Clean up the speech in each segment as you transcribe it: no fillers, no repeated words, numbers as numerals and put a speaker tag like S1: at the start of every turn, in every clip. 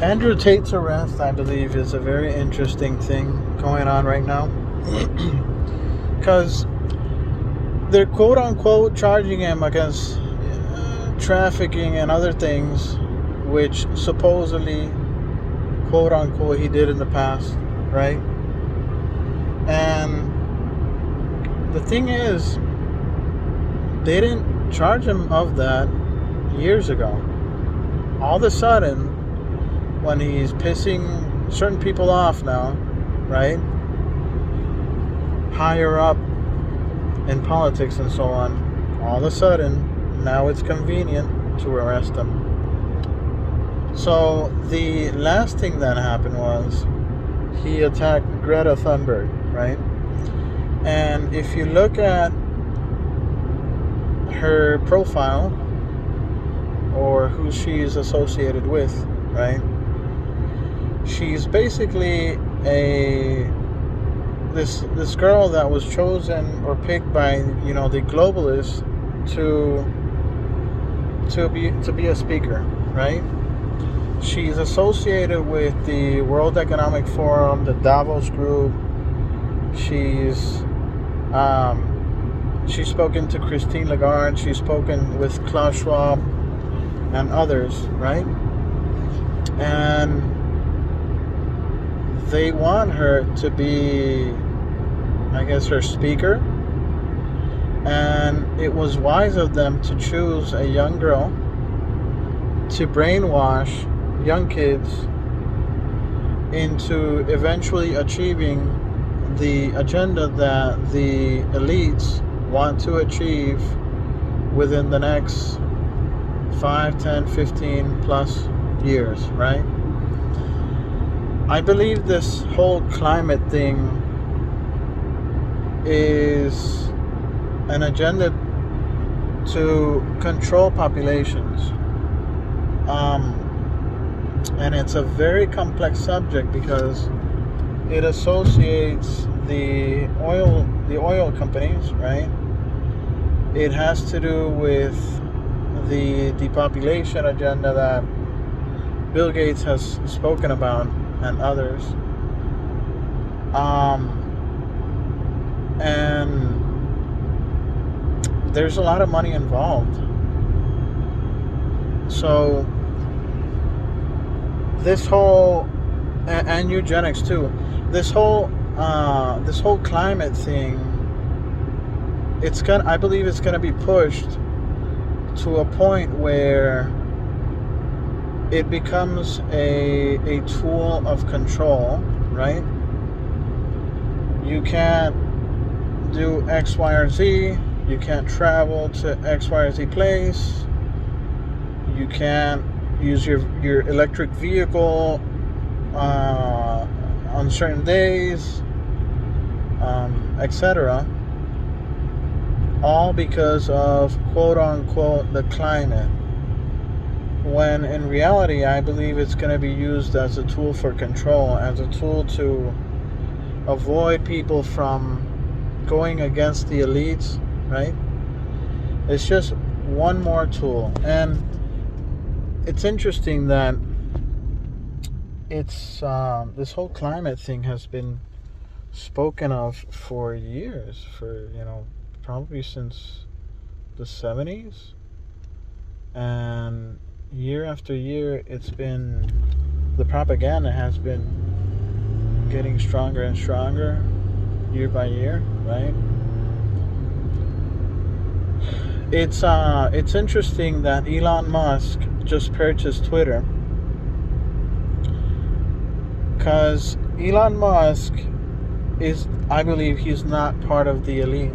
S1: Andrew Tate's arrest, I believe, is a very interesting thing going on right now. Because they're quote unquote charging him against trafficking and other things, which supposedly quote unquote he did in the past, right? And the thing is, they didn't charge him of that years ago. All of a sudden, when he's pissing certain people off now, right? Higher up in politics and so on, all of a sudden, now it's convenient to arrest him. So the last thing that happened was he attacked Greta Thunberg, right? And if you look at her profile or who she's associated with, right? She's basically this girl that was chosen or picked by the globalists to be a speaker, right? She's associated with the World Economic Forum, the Davos Group. She's spoken to Christine Lagarde. She's spoken with Klaus Schwab and others, right? And they want her to be, I guess, her speaker. And it was wise of them to choose a young girl to brainwash young kids into eventually achieving the agenda that the elites want to achieve within the next 5, 10, 15 plus years, right? I believe this whole climate thing is an agenda to control populations. And it's a very complex subject because it associates the oil companies, right? It has to do with the depopulation agenda that Bill Gates has spoken about and others. And there's a lot of money involved. So this whole and eugenics too. This whole climate thing. I believe it's gonna be pushed to a point where it becomes a tool of control, right? You can't do X, Y, or Z. You can't travel to X, Y, or Z place. You can't use your electric vehicle on certain days, etc. All because of quote unquote the climate. When in reality, I believe it's going to be used as a tool for control, as a tool to avoid people from going against the elites, right? It's just one more tool. And it's interesting that it's this whole climate thing has been spoken of for years, for probably since the 70s, and year after year the propaganda has been getting stronger and stronger year by year, right? It's interesting that Elon Musk just purchased Twitter, because Elon Musk I believe he's not part of the elite,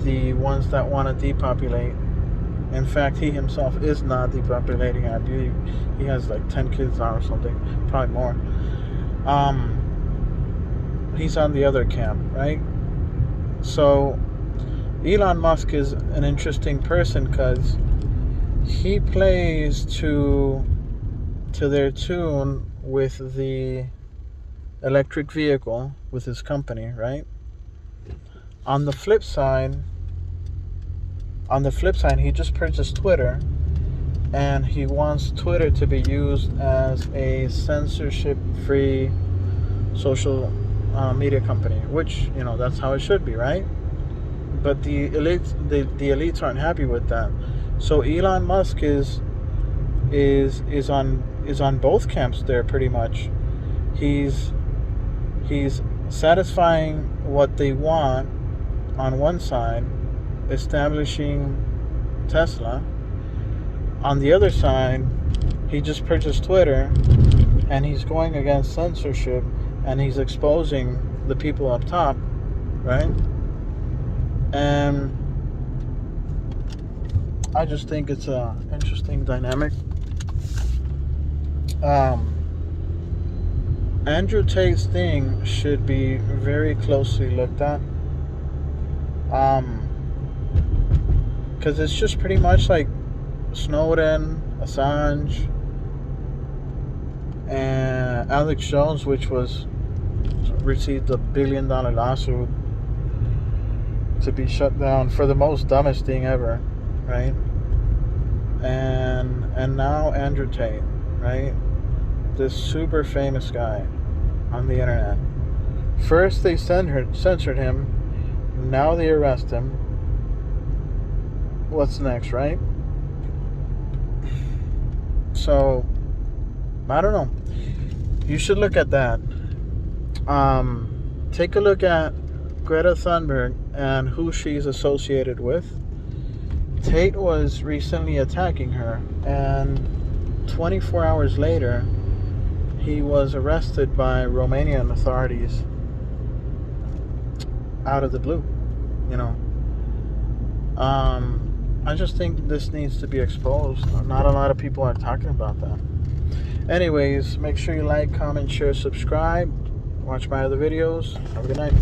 S1: the ones that want to depopulate. In fact, he himself is not depopulating. I believe he has like 10 kids now or something, probably more. He's on the other camp, right? So Elon Musk is an interesting person because he plays to their tune with the electric vehicle with his company, right? On the flip side, he just purchased Twitter, and he wants Twitter to be used as a censorship-free social media company, which, that's how it should be, right? But the elites aren't happy with that. So Elon Musk is on both camps there, pretty much. He's satisfying what they want on one side, establishing Tesla. On the other side, he just purchased Twitter, and he's going against censorship, and he's exposing the people up top, right? And I just think it's an interesting dynamic. Andrew Tate's thing should be very closely looked at. Because it's just pretty much like Snowden, Assange, and Alex Jones, which received $1 billion lawsuit to be shut down for the most dumbest thing ever, right? And now Andrew Tate, right? This super famous guy on the internet. First they censored him, now they arrest him. What's next, right? So I don't know. You should look at that. Take a look at Greta Thunberg and who she's associated with. Tate was recently attacking her, and 24 hours later, he was arrested by Romanian authorities out of the blue. I just think this needs to be exposed. Not a lot of people are talking about that. Anyways, make sure you like, comment, share, subscribe. Watch my other videos. Have a good night.